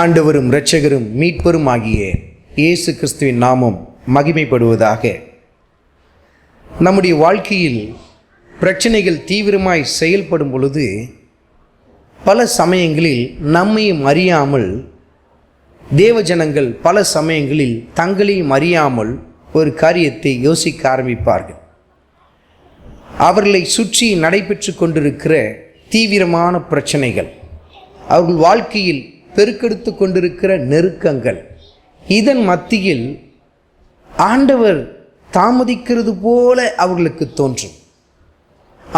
ஆண்டவரும் இரட்சகரும் மீட்பரும் ஆகிய இயேசு கிறிஸ்துவின் நாமம் மகிமைப்படுவதாக. நம்முடைய வாழ்க்கையில் பிரச்சனைகள் தீவிரமாய் செயல்படும் பொழுது பல சமயங்களில் நம்மையும் அறியாமல் தேவஜனங்கள் பல சமயங்களில் தங்களையும் அறியாமல் ஒரு காரியத்தை யோசிக்க ஆரம்பிப்பார்கள். அவர்களை சுற்றி நடைபெற்று கொண்டிருக்கிற தீவிரமான பிரச்சனைகள், அவர்கள் வாழ்க்கையில் பெருக்கெடுத்து கொண்டிருக்கிற நெருக்கங்கள், இதன் மத்தியில் ஆண்டவர் தாமதிக்கிறது போல அவர்களுக்கு தோன்றும்.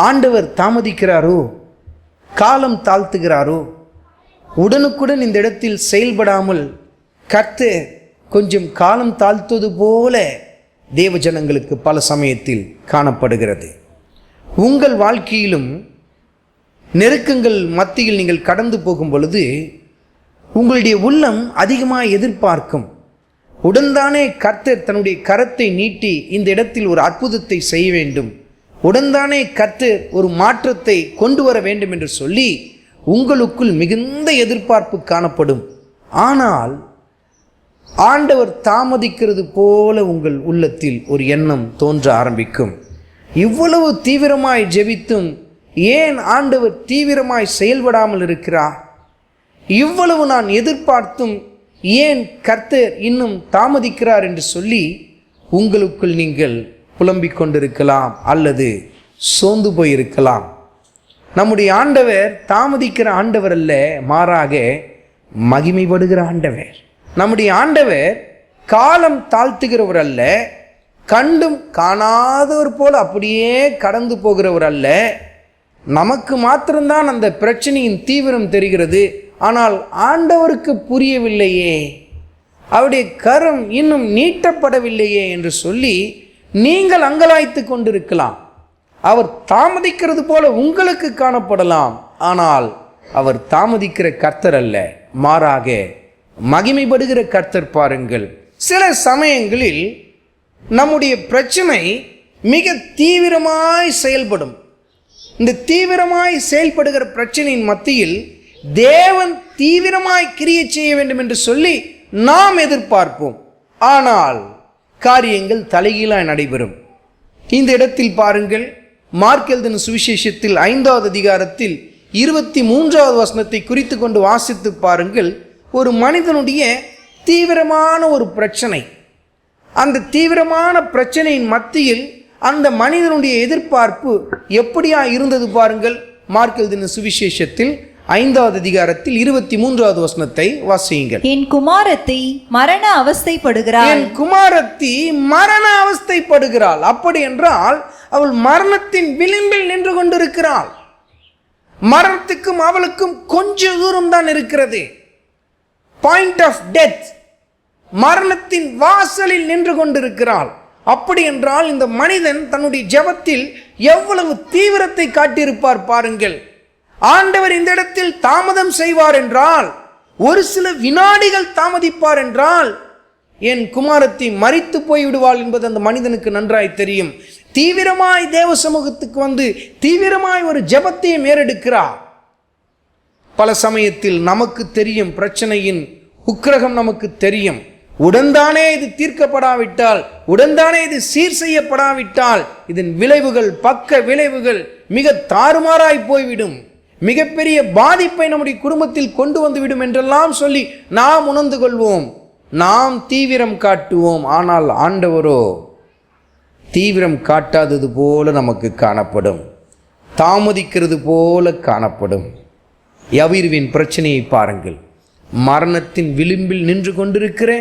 ஆண்டவர் தாமதிக்கிறாரோ, காலம் தாழ்த்துகிறாரோ, உடனுக்குடன் இந்த இடத்தில் செயல்படாமல் கர்த்தர் கொஞ்சம் காலம் தாழ்த்துவது போல தேவஜனங்களுக்கு பல சமயத்தில் காணப்படுகிறது. உங்கள் வாழ்க்கையிலும் நெருக்கங்கள் மத்தியில் நீங்கள் கடந்து போகும் பொழுது உங்களுடைய உள்ளம் அதிகமாக எதிர்பார்க்கும். உடன்தானே கர்த்தர் தன்னுடைய கரத்தை நீட்டி இந்த இடத்தில் ஒரு அற்புதத்தை செய்ய வேண்டும், உடன்தானே கர்த்தர் ஒரு மாற்றத்தை கொண்டு வர வேண்டும் என்று சொல்லி உங்களுக்குள் மிகுந்த எதிர்பார்ப்பு காணப்படும். ஆனால் ஆண்டவர் தாமதிக்கிறது போல உங்கள் உள்ளத்தில் ஒரு எண்ணம் தோன்ற ஆரம்பிக்கும். இவ்வளவு தீவிரமாய் ஜெபித்தும் ஏன் ஆண்டவர் தீவிரமாய் செயல்படாமல் இருக்கிறார்? இவ்வளவு நான் எதிர்பார்த்தும் ஏன் கர்த்தர் இன்னும் தாமதிக்கிறார் என்று சொல்லி உங்களுக்குள் நீங்கள் புலம்பிக் கொண்டிருக்கலாம் அல்லது சோர்ந்து போயிருக்கலாம். நம்முடைய ஆண்டவர் தாமதிக்கிற ஆண்டவர் அல்ல, மாறாக மகிமைப்படுகிற ஆண்டவர். நம்முடைய ஆண்டவர் காலம் தாழ்த்துகிறவர் அல்ல, கண்டும் காணாதவர் போல அப்படியே கடந்து போகிறவர் அல்ல. நமக்கு மாத்திரம்தான் அந்த பிரச்சனையின் தீவிரம் தெரிகிறது, ஆனால் ஆண்டவருக்கு புரியவில்லையே, அவருடைய கரம் இன்னும் நீட்டப்படவில்லையே என்று சொல்லி நீங்கள் அங்கலாய்த்து கொண்டிருக்கலாம். அவர் தாமதிக்கிறது போல உங்களுக்கு காணப்படலாம், ஆனால் அவர் தாமதிக்கிற கர்த்தர் அல்ல, மாறாக மகிமைப்படுகிற கர்த்தர். பாருங்கள், சில சமயங்களில் நம்முடைய பிரச்சனை மிக தீவிரமாய் செயல்படும். இந்த தீவிரமாய் செயல்படுகிற பிரச்சனையின் மத்தியில் தேவன் தீவிரமாய் கிரியை செய்ய வேண்டும் என்று சொல்லி நாம் எதிர்பார்ப்போம். ஆனால் காரியங்கள் தலைகீழாய் நடைபெறும். இந்த இடத்தில் பாருங்கள், மார்க் எழுதின சுவிசேஷத்தில் 5வது அதிகாரத்தில் 23வது வசனத்தை குறித்து கொண்டு வாசித்து பாருங்கள். ஒரு மனிதனுடைய தீவிரமான ஒரு பிரச்சனை, அந்த தீவிரமான பிரச்சனையின் மத்தியில் அந்த மனிதனுடைய எதிர்பார்ப்பு எப்படியா இருந்தது பாருங்கள். மார்க் எழுதின சுவிசேஷத்தில் 5வது அதிகாரத்தில் 23வது வசனத்தை வாசியுங்கள். என் குமாரத்தி மரண அவஸ்தைப்படுகிறாள். என் குமாரத்தி மரண அவஸ்தைப்படுகிறாள். அப்படி என்றால் அவள் மரணத்தின் விளிம்பில் நின்று கொண்டிருக்கிறாள். மரணத்துக்கும் அவளுக்கும் கொஞ்ச தூரம் தான் இருக்கிறது. பாயிண்ட் ஆஃப் டெத், மரணத்தின் வாசலில் நின்று கொண்டிருக்கிறாள். அப்படி என்றால் இந்த மனிதன் தன்னுடைய ஜெபத்தில் எவ்வளவு தீவிரத்தை காட்டியிருப்பார் பாருங்கள். ஆண்டவர் இந்த இடத்தில் தாமதம் செய்வார் என்றால், ஒரு சில வினாடிகள் தாமதிப்பார் என்றால் என் குமாரத்தி மரித்து போய்விடுவாள் என்பது அந்த மனிதனுக்கு நன்றாய் தெரியும். தீவிரமாய் தேவ சமூகத்துக்கு வந்து தீவிரமாய் ஒரு ஜெபத்தையும் ஏறெடுக்கிறார். பல சமயத்தில் நமக்கு தெரியும், பிரச்சனையின் உக்கிரகம் நமக்கு தெரியும். உடன்தானே இது தீர்க்கப்படாவிட்டால், உடன்தானே இது சீர் செய்யப்படாவிட்டால் இதன் விளைவுகள், பக்க விளைவுகள் மிக தாறுமாறாய் போய்விடும், மிகப்பெரிய பாதிப்பை நம்முடைய குடும்பத்தில் கொண்டு வந்துவிடும் என்றெல்லாம் சொல்லி நாம் உணர்ந்து கொள்வோம், நாம் தீவிரம் காட்டுவோம். ஆனால் ஆண்டவரோ தீவிரம் காட்டாதது போல நமக்கு காணப்படும், தாமதிக்கிறது போல காணப்படும். யவீருவின் பிரச்சனையை பாருங்கள். மரணத்தின் விளிம்பில் நின்று கொண்டிருக்கிற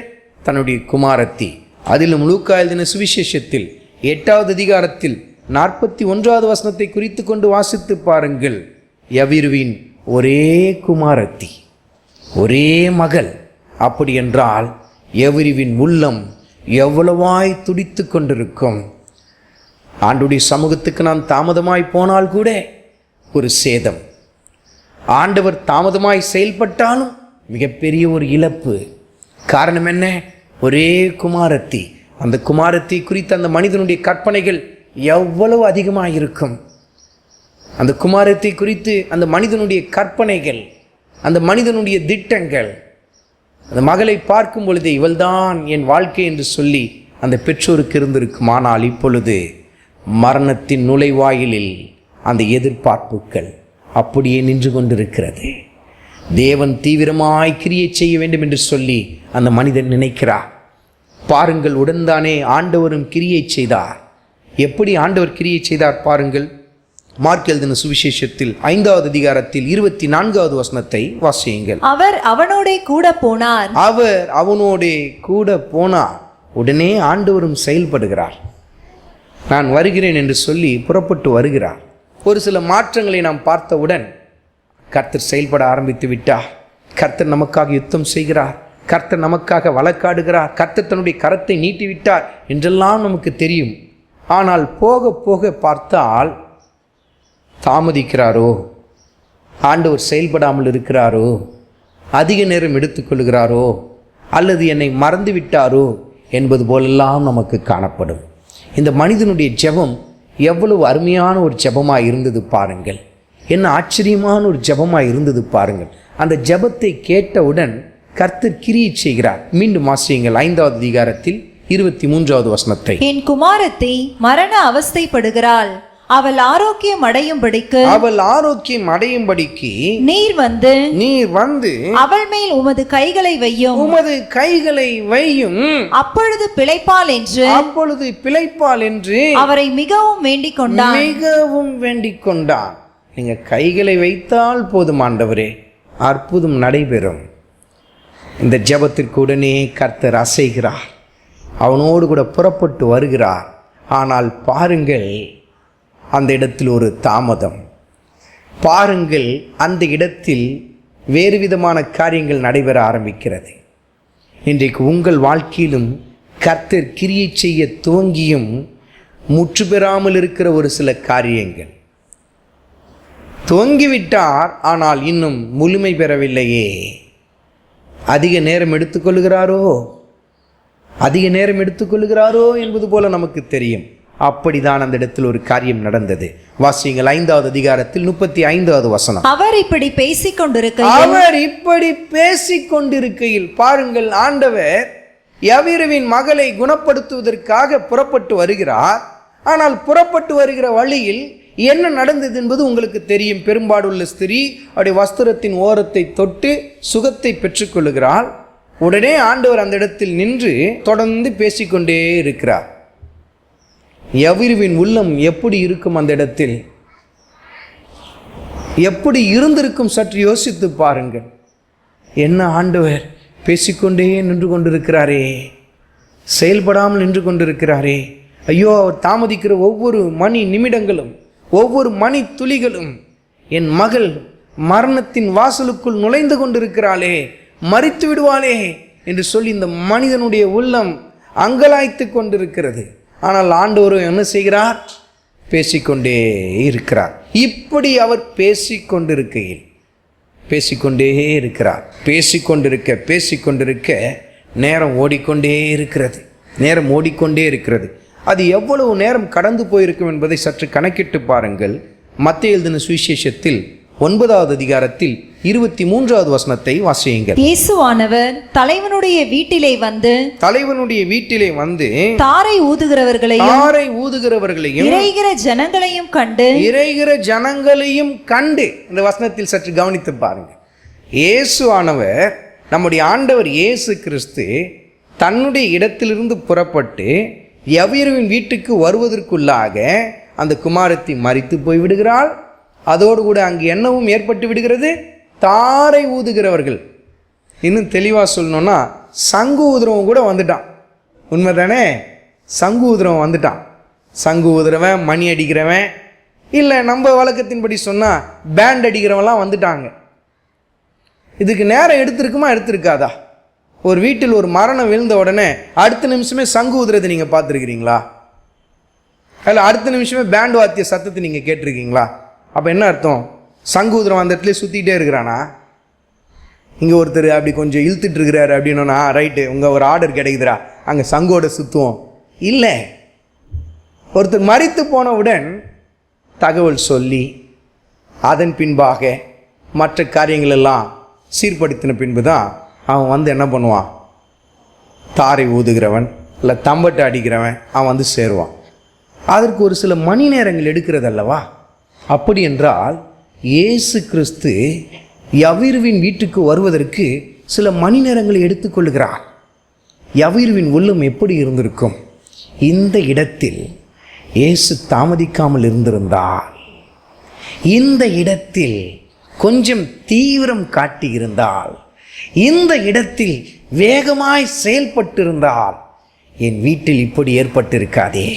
தன்னுடைய குமாரத்தி, அதிலும் லூக்கா எழுதின சுவிசேஷத்தில் 8வது அதிகாரத்தில் 41வது வசனத்தை குறித்து கொண்டு வாசித்து பாருங்கள். யவீருவின் ஒரே குமாரத்தி, ஒரே மகள். அப்படி என்றால் யவீருவின் உள்ளம் எவ்வளவாய் துடித்து கொண்டிருக்கும். ஆண்டுடைய சமூகத்துக்கு நாம் தாமதமாய் போனால் கூட ஒரு சேதம், ஆண்டவர் தாமதமாய் செயல்பட்டாலும் மிகப்பெரிய ஒரு இழப்பு. காரணம் என்ன? ஒரே குமாரத்தி. அந்த குமாரத்தி குறித்த அந்த மனிதனுடைய கற்பனைகள் எவ்வளவு அதிகமாக இருக்கும். அந்த குமாரத்தை குறித்து அந்த மனிதனுடைய கற்பனைகள், அந்த மனிதனுடைய திட்டங்கள் அந்த மகளை பார்க்கும் பொழுதே இவள்தான் என் வாழ்க்கை என்று சொல்லி அந்த பெற்றோருக்கு இருந்திருக்கும். ஆனால் இப்பொழுது மரணத்தின் நுழைவாயிலில் அந்த எதிர்பார்ப்புகள் அப்படியே நின்று கொண்டிருக்கிறது. தேவன் தீவிரமாய் கிரியை செய்ய வேண்டும் என்று சொல்லி அந்த மனிதன் நினைக்கிறார். பாருங்கள், உடன்தானே ஆண்டவரும் கிரியை செய்தார். எப்படி ஆண்டவர் கிரியை செய்தார் பாருங்கள். மார்க் எழுதின சுவிசேஷத்தில் 5வது அதிகாரத்தில் 24வது வசனத்தை வாசியுங்கள். அவர் அவனோடே கூட போனார். அவர் அவனோடே கூட போனார். உடனே ஆண்டவரும் செயல்படுகிறார். நான் வருகிறேன் என்று சொல்லி புறப்பட்டு வருகிறார். ஒரு சில மாற்றங்களை நாம் பார்த்தவுடன் கர்த்தர் செயல்பட ஆரம்பித்து விட்டார். கர்த்தர் நமக்காக யுத்தம் செய்கிறார். கர்த்தர் நமக்காக வழக்காடுகிறார். கர்த்தர் தன்னுடைய கரத்தை நீட்டிவிட்டார் என்றெல்லாம் நமக்கு தெரியும். ஆனால் போக போக பார்த்தால் தாமதிக்கிறாரோ, ஆண்டவர் செயல்படாமல் இருக்கிறாரோ, அதிக நேரம் எடுத்துக்கொள்கிறாரோ, அல்லது என்னை மறந்து விட்டாரோ என்பது போலெல்லாம் நமக்கு காணப்படும். இந்த மனிதனுடைய ஜெபம் எவ்வளவு அருமையான ஒரு ஜெபமாக இருந்தது பாருங்கள். என்ன ஆச்சரியமான ஒரு ஜெபமாக இருந்தது பாருங்கள். அந்த ஜெபத்தை கேட்டவுடன் கர்த்தர் கிரியை செய்கிறார். மீண்டும் வாசியுங்கள் 5வது அதிகாரத்தில் 23வது வசனத்தை. என் குமாரத்தி மரண அவஸ்தைப்படுகிறாள், அவள் ஆரோக்கியம் அடையும்படிக்கு நீர் வந்து அவள் மேல் உமது கைகளை வையும், அப்பொழுது பிழைப்பாள் என்று அவரை மிகவும் வேண்டிக் கொண்டான். நீங்க கைகளை வைத்தால் போதும் ஆண்டவரே, அற்புதம் நடைபெறும். இந்த ஜெபத்திற்கு உடனே கர்த்தர் அசைகிறார். அவனோடு கூட புறப்பட்டு வருகிறார். ஆனால் பாருங்கள், அந்த இடத்தில் ஒரு தாமதம். பாருங்கள், அந்த இடத்தில் வேறு விதமான காரியங்கள் நடைபெற ஆரம்பிக்கிறது. இன்றைக்கு உங்கள் வாழ்க்கையிலும் கர்த்தர் கிரியை செய்ய துவங்கியும் முற்று பெறாமல் இருக்கிற ஒரு சில காரியங்கள். துவங்கிவிட்டார், ஆனால் இன்னும் முழுமை பெறவில்லையே. அதிக நேரம் எடுத்துக்கொள்ளுகிறாரோ என்பது போல நமக்கு தெரியும். அப்படிதான் அந்த இடத்தில் ஒரு காரியம் நடந்தது. வாசியுங்கள் 5வது அதிகாரத்தில் 35வது வசனம். அவர் இப்படி பேசிக்கொண்டிருக்கையில் பாருங்கள், ஆண்டவர் யவீருவின் மகளை குணப்படுத்துவதற்காக புறப்பட்டு வருகிறார். ஆனால் புறப்பட்டு வருகிற வழியில் என்ன நடந்தது என்பது உங்களுக்கு தெரியும். பெரும்பாடுள்ள ஸ்திரீ அவருடைய வஸ்திரத்தின் ஓரத்தை தொட்டு சுகத்தை பெற்றுக்கொள்ளுகிறாள். உடனே ஆண்டவர் அந்த இடத்தில் நின்று தொடர்ந்து பேசிக்கொண்டே இருக்கிறார். யவீருவின் உள்ளம் எப்படி இருக்கும்? அந்த இடத்தில் எப்படி இருந்திருக்கும்? சற்று யோசித்து பாருங்கள். என்ன ஆண்டவர் பேசிக்கொண்டே நின்று கொண்டிருக்கிறாரே, செயல்படாமல் நின்று கொண்டிருக்கிறாரே. ஐயோ, அவர் தாமதிக்கிற ஒவ்வொரு மணி நிமிடங்களும், ஒவ்வொரு மணி துளிகளும் என் மகள் மரணத்தின் வாசலுக்குள் நுழைந்து கொண்டிருக்கிறாளே, மரித்து விடுவாளே என்று சொல்லி இந்த மனிதனுடைய உள்ளம் அங்கலாய்த்து கொண்டிருக்கிறது. ஆனால் ஆண்டவர் என்ன செய்கிறார்? பேசிக்கொண்டே இருக்கிறார். இப்படி அவர் பேசிக்கொண்டே இருக்கிறார். பேசிக்கொண்டிருக்க நேரம் ஓடிக்கொண்டே இருக்கிறது. அது எவ்வளவு நேரம் கடந்து போயிருக்கும் என்பதை சற்று கணக்கிட்டு பாருங்கள். மத்தேயு எழுதின சுவிசேஷத்தில் 9வது அதிகாரத்தில் 23வது வசனத்தை வாசியுங்கள். இயேசுவானவர் தலைவனுடைய வீட்டிலே வந்து தாரை ஊதுகிறவர்களையும் இறைகிற ஜனங்களையும் கண்டு இந்த வசனத்தில் சற்று கவனித்து பாருங்கள். இயேசுவானவர், நம்முடைய ஆண்டவர் இயேசு கிறிஸ்து தன்னுடைய இடத்திலிருந்து புறப்பட்டு யவீருவின் வீட்டுக்கு வருவதற்குள்ளாக அந்த குமாரத்தி மரித்து போய்விடுகிறாள். அதோடு கூட அங்கு என்னவும் ஏற்பட்டு விடுகிறது? தாரை ஊதுகிறவர்கள். இன்னும் தெளிவாக சொல்லணும்னா சங்கு ஊதுறவன் கூட வந்துட்டான். உண்மைதானே? சங்கு ஊதுறவன் வந்துட்டான். சங்கு ஊதுறவன், மணி அடிக்கிறவன், இல்லை நம்ம வழக்கத்தின்படி சொன்னால் பேண்ட் அடிக்கிறவன்லாம் வந்துட்டாங்க. இதுக்கு நேரம் எடுத்திருக்காதா? ஒரு வீட்டில் ஒரு மரணம் விழுந்த உடனே அடுத்த நிமிஷமே சங்கு ஊதுறதை நீங்கள் பார்த்துருக்கிறீங்களா? அதில் அடுத்த நிமிஷமே பேண்ட் வாத்திய சத்தத்தை நீங்கள் கேட்டிருக்கீங்களா? அப்போ என்ன அர்த்தம்? சங்கு ஊதுறவன் அந்த இடத்துல சுற்றிக்கிட்டே இருக்கிறானா? இங்கே ஒருத்தர் அப்படி கொஞ்சம் இழுத்துட்டு இருக்கிறாரு அப்படின்னா, ரைட்டு, உங்கள் ஒரு ஆர்டர் கிடைக்குதுரா, அங்கே சங்கோட சுற்றுவோம். இல்லை, ஒருத்தர் மரித்து போனவுடன் தகவல் சொல்லி அதன் பின்பாக மற்ற காரியங்களெல்லாம் சீர்படுத்தின பின்பு தான் அவன் வந்து என்ன பண்ணுவான்? தாரை ஊதுகிறவன் இல்லை தம்பட்டை அடிக்கிறவன் அவன் வந்து சேருவான். அதற்கு ஒரு சில மணி நேரங்கள் எடுக்கிறது அல்லவா? அப்படி என்றால் இயேசு கிறிஸ்து யவீருவின் வீட்டுக்கு வருவதற்கு சில மணி நேரங்களை எடுத்துக்கொள்கிறார். யவீருவின் உள்ளம் எப்படி இருந்திருக்கும்? இந்த இடத்தில் இயேசு தாமதிக்காமல் இருந்திருந்தால், இந்த இடத்தில் கொஞ்சம் தீவிரம் காட்டியிருந்தால், இந்த இடத்தில் வேகமாய் செயல்பட்டிருந்தால் என் வீட்டில் இப்படி ஏற்பட்டிருக்காதே.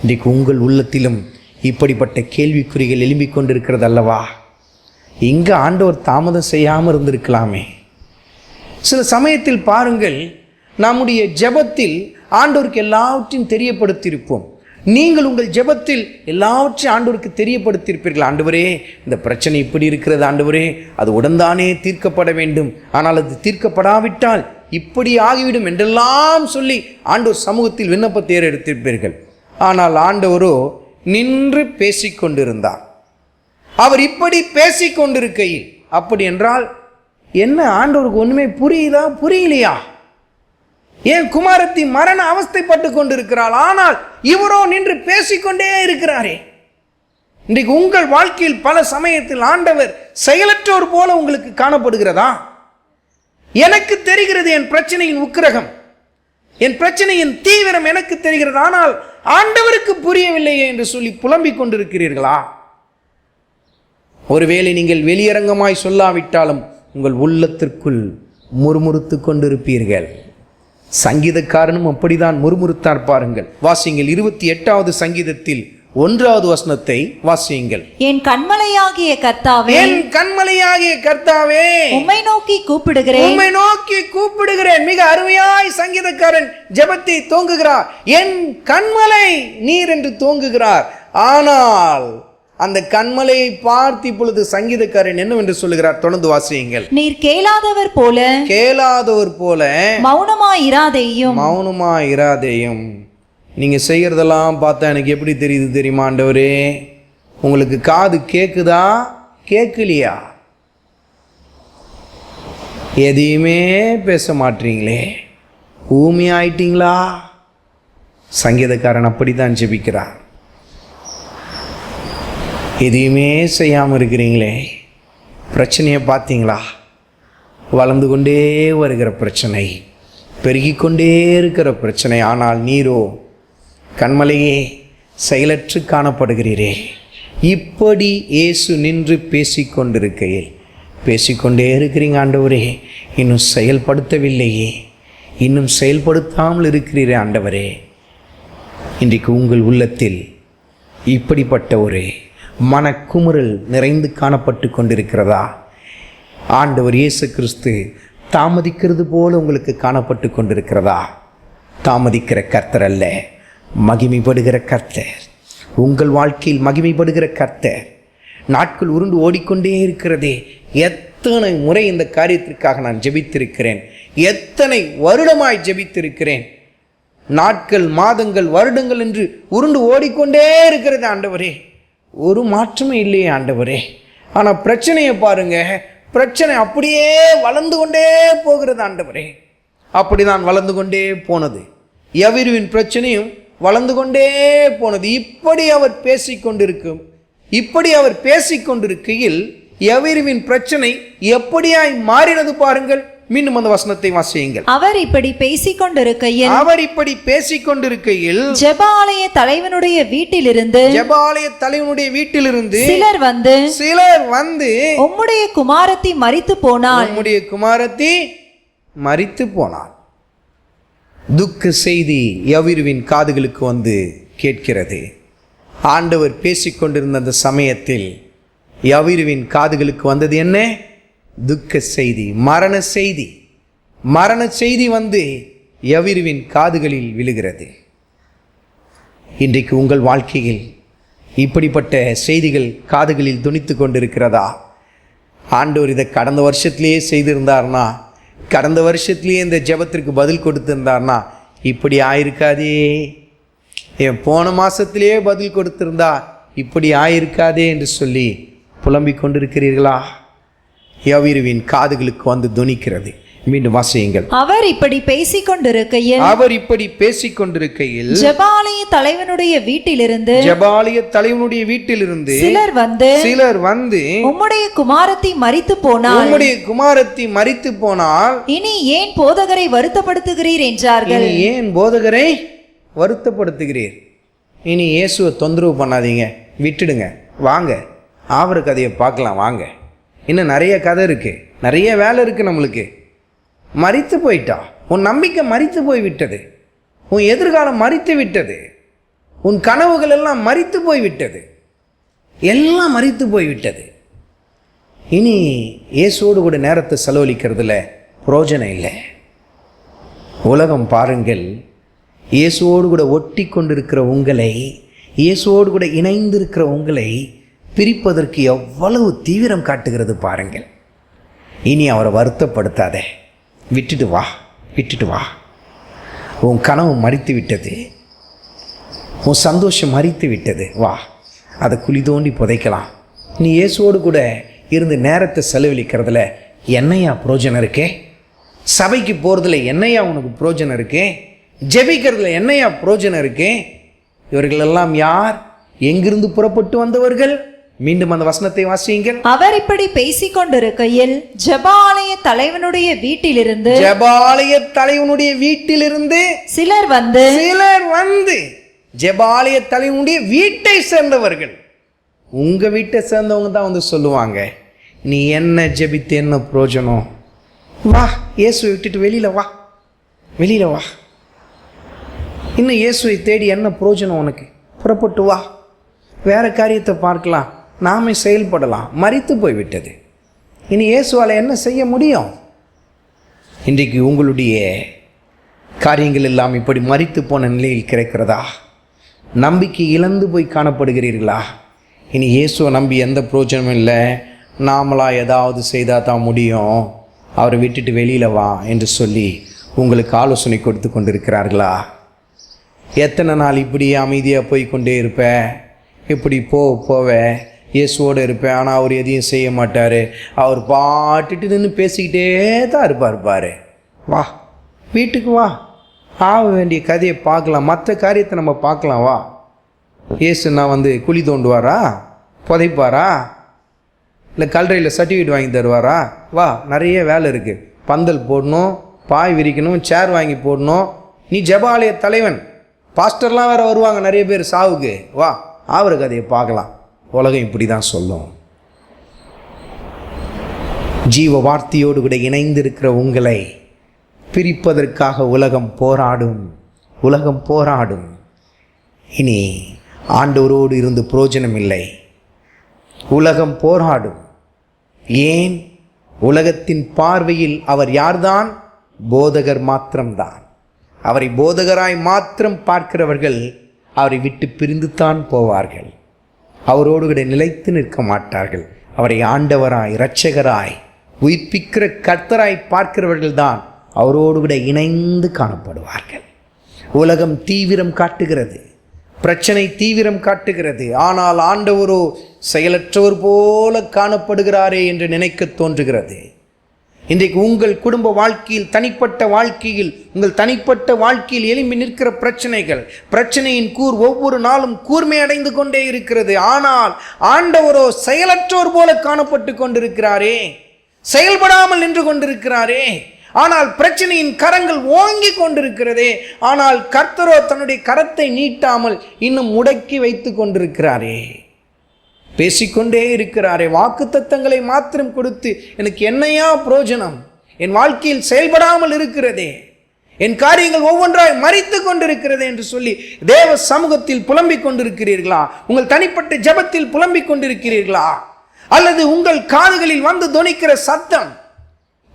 இன்றைக்கு உங்கள் உள்ளத்திலும் இப்படிப்பட்ட கேள்விக்குறிகள் எழும்பிக் கொண்டிருக்கிறது அல்லவா? இங்கே ஆண்டவர் தாமதம் செய்யாமல் இருந்திருக்கலாமே. சில சமயத்தில் பாருங்கள், நம்முடைய ஜெபத்தில் ஆண்டவருக்கு எல்லாவற்றையும் தெரியப்படுத்தியிருப்போம். நீங்கள் உங்கள் ஜெபத்தில் எல்லாவற்றையும் ஆண்டவருக்கு தெரியப்படுத்தியிருப்பீர்கள். ஆண்டவரே, இந்த பிரச்சனை இப்படி இருக்கிறது ஆண்டவரே, அது உடன்தானே தீர்க்கப்பட வேண்டும், ஆனால் அது தீர்க்கப்படாவிட்டால் இப்படி ஆகிவிடும் என்றெல்லாம் சொல்லி ஆண்டவர் சமூகத்தில் விண்ணப்பத்தை எடுத்திருப்பீர்கள். ஆனால் ஆண்டவரோ நின்று பேசிக்கொண்டிருந்தார். அவர் இப்படி பேசிக்கொண்டிருக்கையில், அப்படி என்றால் என்ன? ஆண்டவருக்கு ஒன்றுமே புரியுதா? புரியலையா? ஏன் குமாரத்தி மரண அவஸ்தைப்பட்டு கொண்டிருக்கிறாள், ஆனால் இவரோ நின்று பேசிக்கொண்டே இருக்கிறாரே. இன்றைக்கு உங்கள் வாழ்க்கையில் பல சமயத்தில் ஆண்டவர் செயலற்றோர் போல உங்களுக்கு காணப்படுகிறதா? எனக்கு தெரிகிறது என் பிரச்சனையின் உக்கிரகம், என் பிரச்சனையின் தீவிரம் எனக்கு தெரிகிறது, ஆனால் ஆண்டவருக்கு புரியவில்லையே என்று சொல்லி புலம்பிக் கொண்டிருக்கிறீர்களா? ஒருவேளை நீங்கள் வெளியரங்கமாய் சொல்லாவிட்டாலும் உங்கள் உள்ளத்திற்குள் முறுமுறுத்து கொண்டிருப்பீர்கள். சங்கீதக்காரனும் அப்படிதான் முறுமுறுத்தார் பாருங்கள். வாசியுங்கள் 28வது சங்கீதத்தில் 1வது வசனத்தை வாசியுங்கள். என் கண்மலையாகிய கர்த்தாவே, என் கண்மலையாகிய கர்த்தாவே, உம்மை நோக்கி கூப்பிடுகிறேன், உம்மை நோக்கி கூப்பிடுகிறேன். மிக அருமையாய் சங்கீதக்காரன் ஜெபத்தை தோங்குகிறார். என் கண்மலை நீர் என்று தோங்குகிறார். ஆனால் அந்த கண்மலையை பார்த்து இப்பொழுது சங்கீதக்காரன் என்னவென்று சொல்லுகிறார்? தொடர்ந்து வாசியுங்கள். நீர் கேளாதவர் போல, கேளாதவர் போல மௌனமாயிராதேயும், மௌனமாயிராதேயும். நீங்க செய்யறதெல்லாம் பார்த்தா எனக்கு எப்படி தெரியுது தெரியுமா ஆண்டவரே? உங்களுக்கு காது கேக்குதா கேட்கலையா? எதையுமே பேச மாட்டீங்களே, ஊமி ஆயிட்டீங்களா? சங்கீதக்காரன் அப்படித்தான் ஜெபிக்கிறார். எதையுமே செய்யாமல் இருக்கிறீங்களே. பிரச்சனையை பார்த்தீங்களா? வளர்ந்து கொண்டே வருகிற பிரச்சனை, பெருகிக்கொண்டே இருக்கிற பிரச்சனை. ஆனால் நீரோ கண்மலையே செயலற்று காணப்படுகிறீரே. இப்படி இயேசு நின்று பேசிக்கொண்டிருக்கையில், பேசிக்கொண்டே இருக்கிறீங்க ஆண்டவரே, இன்னும் செயல்படுத்தவில்லையே, இன்னும் செயல்படுத்தாமல் இருக்கிறீரே ஆண்டவரே. இன்றைக்கு உங்கள் உள்ளத்தில் இப்படிப்பட்ட ஒரு மனக்குமுறல் நிறைந்து காணப்பட்டு கொண்டிருக்கிறதா? ஆண்டவர் இயேசு கிறிஸ்து தாமதிக்கிறது போல உங்களுக்கு காணப்பட்டு கொண்டிருக்கிறதா? தாமதிக்கிற கர்த்தர் அல்ல, மகிமைப்படுகிற கர்த்தர். உங்கள் வாழ்க்கையில் மகிமைப்படுகிற கர்த்தர். நாட்கள் உருண்டு ஓடிக்கொண்டே இருக்கிறதே. எத்தனை முறை இந்த காரியத்திற்காக நான் ஜெபித்திருக்கிறேன், எத்தனை வருடமாய் ஜெபித்திருக்கிறேன். நாட்கள், மாதங்கள், வருடங்கள் என்று உருண்டு ஓடிக்கொண்டே இருக்கிறது ஆண்டவரே. ஒரு மாற்றமே இல்லையே ஆண்டவரே. ஆனால் பிரச்சனையை பாருங்க, பிரச்சனை அப்படியே வளர்ந்து கொண்டே போகிறது ஆண்டவரே. அப்படிதான் வளர்ந்து கொண்டே போனது. யவீருவின் பிரச்சனையும் வளர்ந்து கொண்டே போனது. இப்படி அவர் பேசிக்கொண்டிருக்கையில் யவீருவின் பிரச்சனை எப்படியாய் மாறினது பாருங்கள். மீண்டும் அந்த வசனத்தை வாசியுங்கள். அவர் இப்படி பேசிக்கொண்டிருக்கையில் ஜெபாலய தலைவனுடைய வீட்டிலிருந்து சிலர் வந்து உம்முடைய குமாரத்தி மரித்து போனாள். துக்க செய்தி யவீருவின் காதுகளுக்கு வந்து கேட்கிறது. ஆண்டவர் பேசிக்கொண்டிருந்த அந்த சமயத்தில் யவீருவின் காதுகளுக்கு வந்தது என்ன? துக்க செய்தி, மரண செய்தி வந்து யவீருவின் காதுகளில் விழுகிறது. இன்றைக்கு உங்கள் வாழ்க்கையில் இப்படிப்பட்ட செய்திகள் காதுகளில் துணித்து கொண்டிருக்கிறதா? ஆண்டவர் இதை கடந்த வருஷத்திலேயே செய்திருந்தார்னா, கடந்த வருஷத்திலேயே இந்த ஜெபத்திற்கு பதில் கொடுத்திருந்தார்னா இப்படி ஆயிருக்காதே. போன மாதத்திலேயே பதில் கொடுத்திருந்தா இப்படி ஆயிருக்காதே என்று சொல்லி புலம்பிக் கொண்டிருக்கிறீர்களா? யவீருவின் காதுகளுக்கு வந்து துணிக்கிறது. மீண்டும் வாசியுங்கள். அவர் இப்படி பேசிக் கொண்டிருக்கையில் அவர் இப்படி பேசிக் கொண்டிருக்கையில் ஜெபாலய தலைவனுடைய வீட்டிலிருந்து சிலர் வந்து உம்முடைய குமாரத்தி மரித்து போனால் இனி ஏன் போதகரை வருத்தப்படுத்துகிறீர் என்றார்கள். இனி ஏன் போதகரை வருத்தப்படுத்துகிறீர்? இனி இயேசுவை தொந்தரவு பண்ணாதீங்க, விட்டுடுங்க, வாங்க ஆவர கதையை பார்க்கலாம், வாங்க, இன்னும் நிறைய கதை இருக்கு, நிறைய வேலை இருக்கு நம்மளுக்கு. மரித்து போயிட்டா, உன் நம்பிக்கை மரித்து போய்விட்டது, உன் எதிர்காலம் மரித்து விட்டது, உன் கனவுகள் எல்லாம் மரித்து போய்விட்டது, எல்லாம் மரித்து போய்விட்டது. இனி இயேசுவோடு கூட நேரத்தை செலவழிக்கிறதுல பிரயோஜனம் இல்லை. உலகம் பாருங்கள், இயேசுவோடு கூட ஒட்டி கொண்டிருக்கிற உங்களை, இயேசுவோடு கூட இணைந்திருக்கிற உங்களை பிரிப்பதற்கு எவ்வளவு தீவிரம் காட்டுகிறது பாருங்கள். இனி அவரை வருத்தப்படுத்தாதே, விட்டுட்டு வா. உன் கனவு மரித்து விட்டது, உன் சந்தோஷம் மரித்து விட்டது, வா, அதை குழி தோண்டி புதைக்கலாம். நீ இயேசுவோடு கூட இருந்து நேரத்தை செலவழிக்கிறதுல என்னையா புரோஜனம் இருக்கே? சபைக்கு போகிறதுல என்னையா உனக்கு புரோஜனம் இருக்கே? ஜெபிக்கிறதுல என்னையா புரோஜனம் இருக்கே? இவர்களெல்லாம் யார்? எங்கிருந்து புறப்பட்டு வந்தவர்கள்? மீண்டும் அந்த வசனத்தை வாசியுங்கள். அவர் இப்படி பேசிக் கொண்டிருக்கையில் ஜெபாலய தலைவனுடைய வீட்டிலிருந்து சிலர் வந்து ஜெபாலய தலைவனுடைய வீட்டை சேர்ந்தவர்கள், உங்க வீட்டை சேர்ந்தவங்க தான் வந்து சொல்லுவாங்க, நீ என்ன ஜெபித்து என்ன பிரயோஜனம்? வா, இயேசுவை விட்டுட்டு வெளியில வா. இன்னும் இயேசுவை தேடி என்ன பிரயோஜனம் உனக்கு? புறப்பட்டு வா, வேற காரியத்தை பார்க்கலாம், நாமே செயல்படலாம். மரித்து போய்விட்டது, இனி இயேசுவால் என்ன செய்ய முடியும்? இன்றைக்கு உங்களுடைய காரியங்கள் எல்லாம் இப்படி மரித்து போன நிலையில் கிடைக்கிறதா? நம்பிக்கை இழந்து போய் காணப்படுகிறீர்களா? இனி இயேசுவை நம்பி எந்த பிரயோஜனமும் இல்லை, நாமளா ஏதாவது செய்தால் தான் முடியும், அவரை விட்டுட்டு வெளியில் வா என்று சொல்லி உங்களுக்கு ஆலோசனை கொடுத்து கொண்டிருக்கிறார்களா? எத்தனை நாள் இப்படியே அமைதியாக போய் கொண்டே இருப்பேன், இப்படி போவேன், இயேசுவோடு இருப்பேன், ஆனால் அவர் எதையும் செய்ய மாட்டார், அவர் பாட்டுட்டு நின்று பேசிக்கிட்டே தான் இருப்பார். வா, வீட்டுக்கு வா, ஆக வேண்டிய கதையை பார்க்கலாம், மற்ற காரியத்தை நம்ம பார்க்கலாம். வா, இயேசுன்னா வந்து குழி தோண்டுவாரா, புதைப்பாரா, இல்லை கல்லறையில் சர்டிஃபிகேட் வாங்கி தருவாரா? வா, நிறைய வேலை இருக்குது, பந்தல் போடணும், பாய் விரிக்கணும், சேர் வாங்கி போடணும். நீ ஜெபாலய தலைவன், பாஸ்டர்லாம் வேறு வருவாங்க நிறைய பேர் சாவுக்கு, வா ஆவர கதையை பார்க்கலாம். உலகம் இப்படி தான் சொல்லும். ஜீவ வார்த்தையோடு கூட இணைந்திருக்கிற உங்களை பிரிப்பதற்காக உலகம் போராடும். இனி ஆண்டவரோடு இருந்து பிரயோஜனம் இல்லை. உலகம் போராடும். ஏன்? உலகத்தின் பார்வையில் அவர் யார்தான்? போதகர் மாத்திரம்தான். அவரை போதகராய் மாத்திரம் பார்க்கிறவர்கள் அவரை விட்டு பிரிந்து தான் போவார்கள். அவரோடு கூட நிலைத்து நிற்க மாட்டார்கள். அவரை ஆண்டவராய், இரட்சகராய், உயிர்ப்பிக்கிற கர்த்தராய் பார்க்கிறவர்கள் தான் அவரோடு கூட இணைந்து காணப்படுவார்கள். உலகம் தீவிரம் காட்டுகிறது, பிரச்சனை தீவிரம் காட்டுகிறது, ஆனால் ஆண்டவரோ செயலற்றவர் போல காணப்படுகிறாரே என்று நினைக்க தோன்றுகிறது. இன்றைக்கு உங்கள் குடும்ப வாழ்க்கையில், உங்கள் தனிப்பட்ட வாழ்க்கையில் எழும்பி நிற்கிற பிரச்சனையின் கூர் ஒவ்வொரு நாளும் கூர்மை அடைந்து கொண்டே இருக்கிறது. ஆனால் ஆண்டவரோ செயலற்றோர் போல காணப்பட்டு கொண்டிருக்கிறாரே, செயல்படாமல் நின்று கொண்டிருக்கிறாரே. ஆனால் பிரச்சனையின் கரங்கள் ஓங்கி கொண்டிருக்கிறதே, ஆனால் கர்த்தரோ தன்னுடைய கரத்தை நீட்டாமல் இன்னும் முடக்கி வைத்து கொண்டிருக்கிறாரே, பேசிக்கொண்டே இருக்கிறாரே. வாக்குத்தத்தங்களை மாத்திரம் கொடுத்து எனக்கு என்னையா பிரயோஜனம்? என் வாழ்க்கையில் செயல்படாமல் இருக்கிறதே, என் காரியங்கள் ஒவ்வொன்றாய் மரித்து கொண்டிருக்கிறதே என்று சொல்லி தேவ சமூகத்தில் புலம்பிக் கொண்டிருக்கிறீர்களா? உங்கள் தனிப்பட்ட ஜெபத்தில் புலம்பிக் கொண்டிருக்கிறீர்களா? அல்லது உங்கள் காதுகளில் வந்து தொனிக்கிற சத்தம்,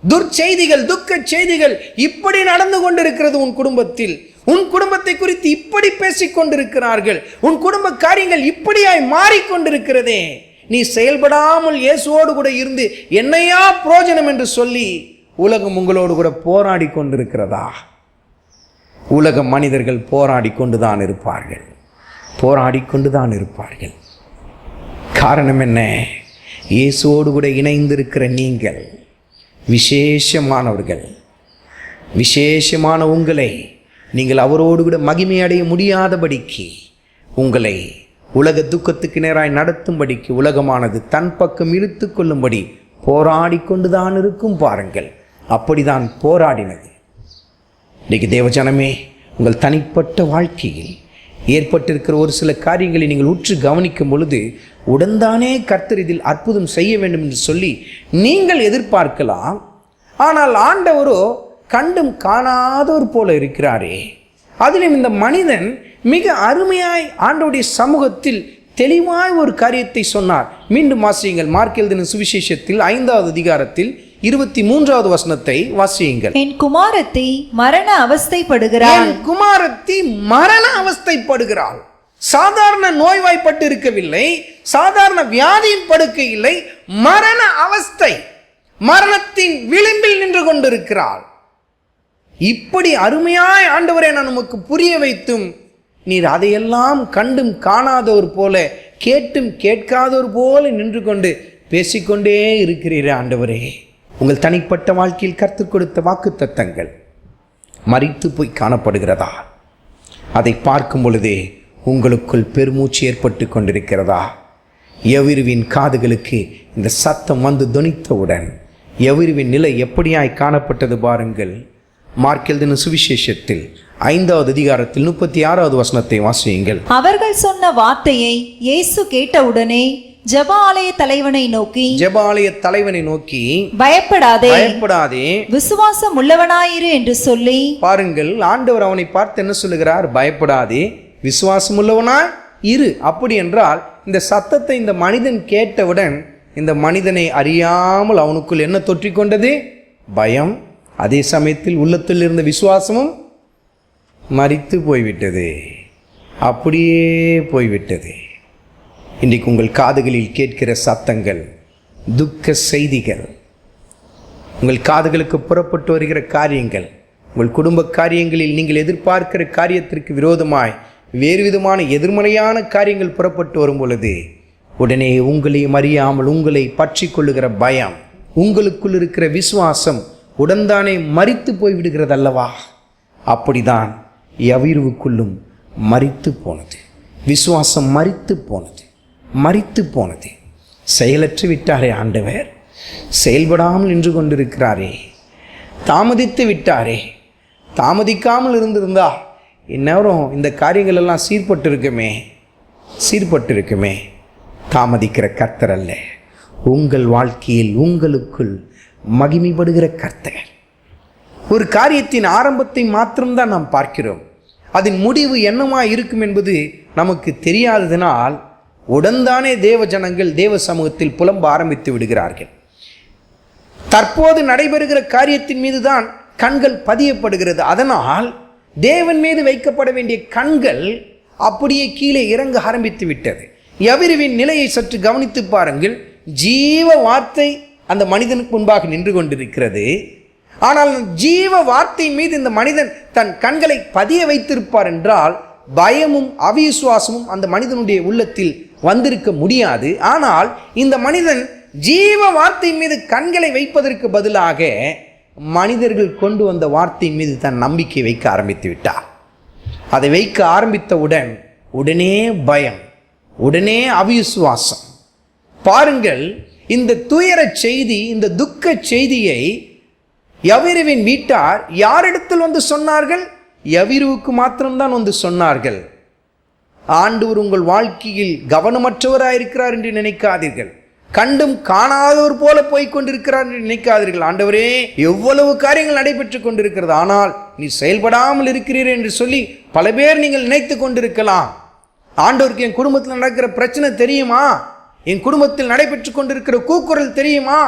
துர்ச்செய்திகள், துக்க செய்திகள் இப்படி நடந்து கொண்டிருக்கிறது உன் குடும்பத்தில், உன் குடும்பத்தை குறித்து இப்படி பேசிக் கொண்டிருக்கிறார்கள், உன் குடும்ப காரியங்கள் இப்படியாய் மாறிக்கொண்டிருக்கிறதே, நீ செயல்படாமல் இயேசுவோடு கூட இருந்து என்னையா பிரயோஜனம் என்று சொல்லி உலகம் உங்களோடு கூட போராடி கொண்டிருக்கிறதா? உலக மனிதர்கள் போராடி கொண்டுதான் இருப்பார்கள். காரணம் என்ன? இயேசுவோடு கூட இணைந்திருக்கிற நீங்கள் விசேஷமானவர்கள். விசேஷமான உங்களை நீங்கள் அவரோடு கூட மகிமை அடைய முடியாதபடிக்கு உங்களை உலக துக்கத்துக்கு நேராய் நடத்தும்படிக்கு உலகமானது தன் பக்கம் இழுத்து கொள்ளும்படி போராடி கொண்டுதான் இருக்கும். பாருங்கள், அப்படிதான் போராடினது. இன்றைக்கு தேவஜனமே, உங்கள் தனிப்பட்ட வாழ்க்கையில் ஏற்பட்டிருக்கிற ஒரு சில காரியங்களை நீங்கள் உற்று கவனிக்கும் பொழுது உடன்தானே கர்த்தர் இதில் அற்புதம் செய்ய வேண்டும் என்று சொல்லி நீங்கள் எதிர்பார்க்கலாம். ஆனால் ஆண்டவரோ கண்டும் காணாதவர் போல இருக்கிறாரே. அதிலும் இந்த மனிதன் மிக அருமையாய் ஆண்டவருடைய சமூகத்தில் தெளிவாய் ஒரு காரியத்தை சொன்னார். மீண்டும் வாசியுங்கள். மார்க் எழுதின சுவிசேஷத்தில் 5வது அதிகாரத்தில் 23வது வசனத்தை வாசியுங்கள். என் குமாரத்தி மரண அவஸ்தைப்படுகிறாள். என் குமாரத்தி மரண அவஸ்தைப்படுகிறாள். சாதாரண நோய்வாய்ப்பட்டு இருக்கவில்லை, சாதாரண வியாதியின் படுக்கை இல்லை, மரண அவஸ்தை, மரணத்தின் விளிம்பில் நின்று கொண்டிருக்கிறாள். இப்படி அருமையாய் ஆண்டவரே நான் உமக்கு புரிய வைத்தும் நீர் அதையெல்லாம் கண்டும் காணாதவர் போல, கேட்டும் கேட்காதவர் போல நின்று கொண்டு பேசிக்கொண்டே இருக்கிறீரே ஆண்டவரே. உங்கள் தனிப்பட்ட வாழ்க்கையில் கர்த்தர் கொடுத்த வாக்குத்தத்தங்கள் மரித்து போய் காணப்படுகிறதா? அதை பார்க்கும் பொழுதே உங்களுக்குள் பெருமூச்சு ஏற்பட்டு கொண்டிருக்கிறதா? எவிருவின் காதுகளுக்கு இந்த சத்தம் வந்து தொனித்தவுடன் எவிருவின் நிலை எப்படியாய் காணப்பட்டது பாருங்கள். மார்க் எழுதின சுவிசேஷத்தில் 5வது அதிகாரத்தில் 36வது வசனத்தை வாசியுங்கள். அவர்கள் சொன்ன வார்த்தையை இயேசு கேட்டவுடனே ஜெபாலய தலைவனை நோக்கி பயப்படாதே விசுவாசம் உள்ளவனாயிரு என்று சொல்லி. பாருங்கள், ஆண்டவர் அவனை பார்த்து என்ன சொல்லுகிறார்? பயப்படாதே, விசுவாசம் உள்ளவனாய் இரு. அப்படி என்றால் இந்த சத்தத்தை இந்த மனிதன் கேட்டவுடன் இந்த மனிதனை அறியாமல் அவனுக்குள் என்ன தொற்றிக்கொண்டது? பயம். அதே சமயத்தில் உள்ளத்தில் இருந்த விசுவாசமும் மரித்து போய்விட்டது. அப்படியே போய்விட்டது. இன்றைக்கு உங்கள் காதுகளில் கேட்கிற சத்தங்கள் துக்க செய்திகள், உங்கள் காதுகளுக்கு புறப்பட்டு வருகிற காரியங்கள், உங்கள் குடும்ப காரியங்களில் நீங்கள் எதிர்பார்க்கிற காரியத்திற்கு விரோதமாய் வேறு விதமான எதிர்மறையான காரியங்கள் புறப்பட்டு வரும் பொழுது உடனே உங்களையும் அறியாமல் உங்களை பற்றி கொள்ளுகிற பயம், உங்களுக்குள் இருக்கிற விசுவாசம் உடன்தானே மரித்து போய்விடுகிறது அல்லவா? அப்படிதான் யவீருவுக்குள்ளும் மரித்து போனது. விசுவாசம் மரித்து போனது. செயலற்று விட்டாரே ஆண்டவர், செயல்படாமல் நின்று கொண்டிருக்கிறாரே, தாமதித்து விட்டாரே. தாமதிக்காமல் இருந்திருந்தா இந்நேரம் இந்த காரியங்கள் எல்லாம் சீர்பட்டிருக்குமே. தாமதிக்கிற கர்த்தர் அல்ல, உங்கள் வாழ்க்கையில் உங்களுக்குள் மகிமைப்படுகிற கர்த்தர். ஒரு காரியத்தின் ஆரம்பத்தை மாத்திரம்தான் நாம் பார்க்கிறோம், அதன் முடிவு என்னமா இருக்கும் என்பது நமக்கு தெரியாததினால் உடன்தானே தேவ ஜனங்கள் தேவ சமூகத்தில் புலம்ப ஆரம்பித்து விடுகிறார்கள். தற்போது நடைபெறுகிற காரியத்தின் மீது தான் கண்கள் பதியப்படுகிறது. அதனால் தேவன் மீது வைக்கப்பட வேண்டிய கண்கள் அப்படியே கீழே இறங்க ஆரம்பித்து விட்டது. யவீருவின் நிலையை சற்று கவனித்து பாருங்கள். ஜீவ வார்த்தை அந்த மனிதனுக்கு முன்பாக நின்று கொண்டிருக்கிறது. ஆனால் ஜீவ வார்த்தை மீது இந்த மனிதன் தன் கண்களை பதிய வைத்திருப்பார் என்றால் பயமும் அவிசுவாசமும் அந்த மனிதனுடைய உள்ளத்தில் வந்திருக்க முடியாது. ஆனால் இந்த மனிதன் ஜீவ வார்த்தை மீது கண்களை வைப்பதற்கு பதிலாக மனிதர்கள் கொண்டு வந்த வார்த்தை மீது தன் நம்பிக்கை வைக்க ஆரம்பித்து விட்டார். அதை வைக்க ஆரம்பித்தவுடன் உடனே பயம், உடனே அவிசுவாசம். பாருங்கள், இந்த துயர செய்தி, இந்த துக்க செய்தியை யவீருவின் வீட்டார் யாரிடத்தில் வந்து சொன்னார்கள்? யவீருவுக்கு மாத்திரம்தான் வந்து சொன்னார்கள். ஆண்டவர் உங்கள் வாழ்க்கையில் கவனமற்றவராயிருக்கிறார் என்று நினைக்காதீர்கள். கண்டும் காணாதவர் போல போய்கொண்டிருக்கிறார் என்று நினைக்காதீர்கள். ஆண்டவரே, எவ்வளவு காரியங்கள் நடைபெற்று கொண்டிருக்கிறது, ஆனால் நீ செயல்படாமல் இருக்கிறீர் என்று சொல்லி பல பேர் நீங்கள் நினைத்து கொண்டிருக்கலாம். ஆண்டவருக்கு என் குடும்பத்தில் நடக்கிற பிரச்சனை தெரியுமா? என் குடும்பத்தில் நடைபெற்று கொண்டிருக்கிற கூக்குரல் தெரியுமா?